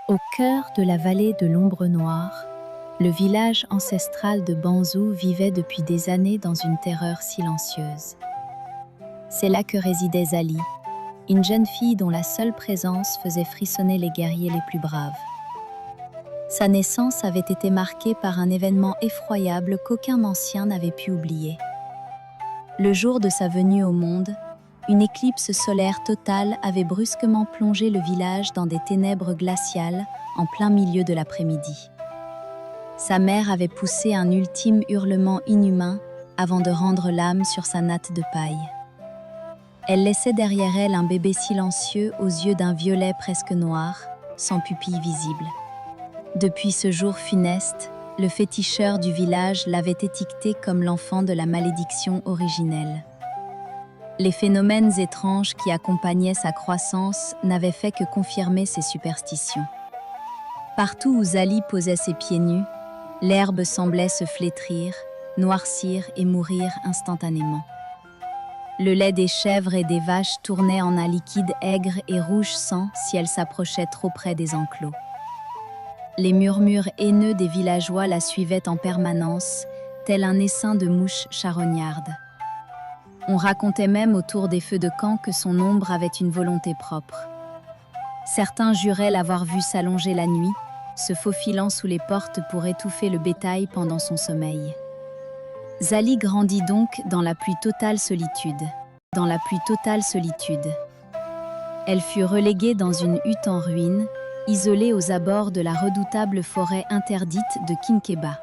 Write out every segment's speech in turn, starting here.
Au cœur de la vallée de l'ombre noire, le village ancestral de Banzhou vivait depuis des années dans une terreur silencieuse. C'est là que résidait Zali, une jeune fille dont la seule présence faisait frissonner les guerriers les plus braves. Sa naissance avait été marquée par un événement effroyable qu'aucun ancien n'avait pu oublier. Le jour de sa venue au monde, une éclipse solaire totale avait brusquement plongé le village dans des ténèbres glaciales en plein milieu de l'après-midi. Sa mère avait poussé un ultime hurlement inhumain avant de rendre l'âme sur sa natte de paille. Elle laissait derrière elle un bébé silencieux aux yeux d'un violet presque noir, sans pupille visible. Depuis ce jour funeste, le féticheur du village l'avait étiqueté comme l'enfant de la malédiction originelle. Les phénomènes étranges qui accompagnaient sa croissance n'avaient fait que confirmer ses superstitions. Partout où Zali posait ses pieds nus, l'herbe semblait se flétrir, noircir et mourir instantanément. Le lait des chèvres et des vaches tournait en un liquide aigre et rouge sang si elle s'approchait trop près des enclos. Les murmures haineux des villageois la suivaient en permanence, tel un essaim de mouches charognardes. On racontait même autour des feux de camp que son ombre avait une volonté propre. Certains juraient l'avoir vue s'allonger la nuit, se faufilant sous les portes pour étouffer le bétail pendant son sommeil. Zali grandit donc dans la plus totale solitude. Elle fut reléguée dans une hutte en ruine, isolée aux abords de la redoutable forêt interdite de Kinkeba.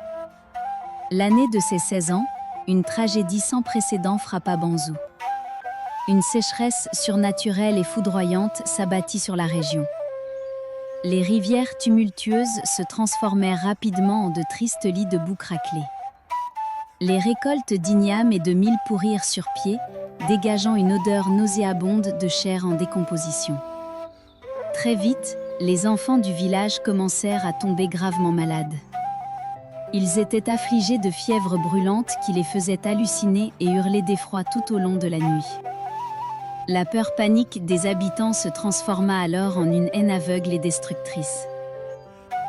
L'année de ses 16 ans, une tragédie sans précédent frappa Banzhou. Une sécheresse surnaturelle et foudroyante s'abattit sur la région. Les rivières tumultueuses se transformèrent rapidement en de tristes lits de boue craquelés. Les récoltes d'igname et de mil pourrirent sur pied, dégageant une odeur nauséabonde de chair en décomposition. Très vite, les enfants du village commencèrent à tomber gravement malades. Ils étaient affligés de fièvres brûlantes qui les faisaient halluciner et hurler d'effroi tout au long de la nuit. La peur panique des habitants se transforma alors en une haine aveugle et destructrice.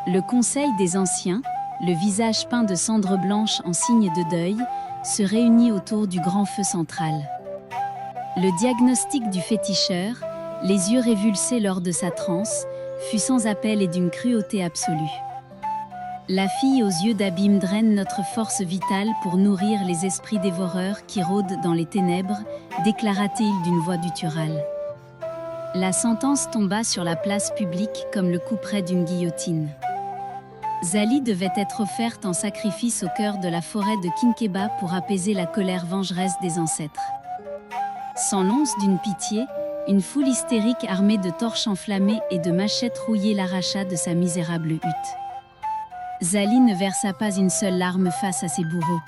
Le conseil des anciens, le visage peint de cendres blanches en signe de deuil, se réunit autour du grand feu central. Le diagnostic du féticheur, les yeux révulsés lors de sa transe, fut sans appel et d'une cruauté absolue. La fille aux yeux d'abîme draine notre force vitale pour nourrir les esprits dévoreurs qui rôdent dans les ténèbres, déclara-t-il d'une voix gutturale. La sentence tomba sur la place publique comme le couperet d'une guillotine. Zali devait être offerte en sacrifice au cœur de la forêt de Kinkeba pour apaiser la colère vengeresse des ancêtres. Sans l'once d'une pitié, une foule hystérique armée de torches enflammées et de machettes rouillées l'arracha de sa misérable hutte. Zali ne versa pas une seule larme face à ses bourreaux.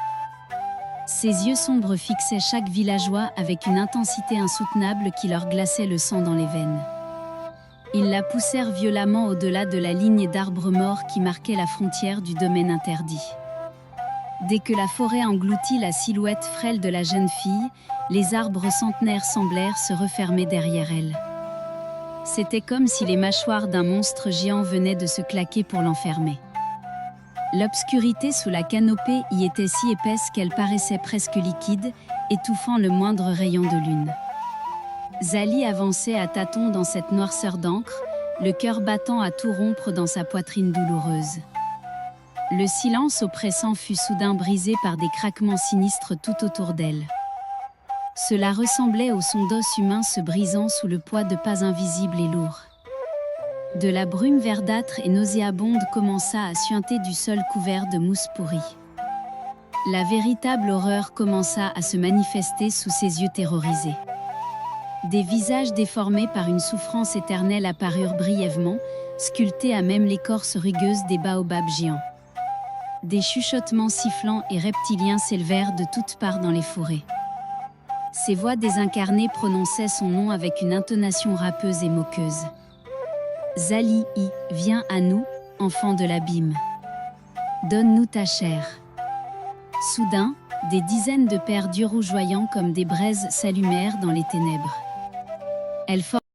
Ses yeux sombres fixaient chaque villageois avec une intensité insoutenable qui leur glaçait le sang dans les veines. Ils la poussèrent violemment au-delà de la ligne d'arbres morts qui marquait la frontière du domaine interdit. Dès que la forêt engloutit la silhouette frêle de la jeune fille, les arbres centenaires semblèrent se refermer derrière elle. C'était comme si les mâchoires d'un monstre géant venaient de se claquer pour l'enfermer. L'obscurité sous la canopée y était si épaisse qu'elle paraissait presque liquide, étouffant le moindre rayon de lune. Zali avançait à tâtons dans cette noirceur d'encre, le cœur battant à tout rompre dans sa poitrine douloureuse. Le silence oppressant fut soudain brisé par des craquements sinistres tout autour d'elle. Cela ressemblait au son d'os humain se brisant sous le poids de pas invisibles et lourds. De la brume verdâtre et nauséabonde commença à suinter du sol couvert de mousse pourrie. La véritable horreur commença à se manifester sous ses yeux terrorisés. Des visages déformés par une souffrance éternelle apparurent brièvement, sculptés à même l'écorce rugueuse des baobabs géants. Des chuchotements sifflants et reptiliens s'élevèrent de toutes parts dans les forêts. Ces voix désincarnées prononçaient son nom avec une intonation râpeuse et moqueuse. Zali, viens à nous, enfant de l'abîme. Donne-nous ta chair. Soudain, des dizaines de pères d'yeux rougeoyants comme des braises s'allumèrent dans les ténèbres. Elles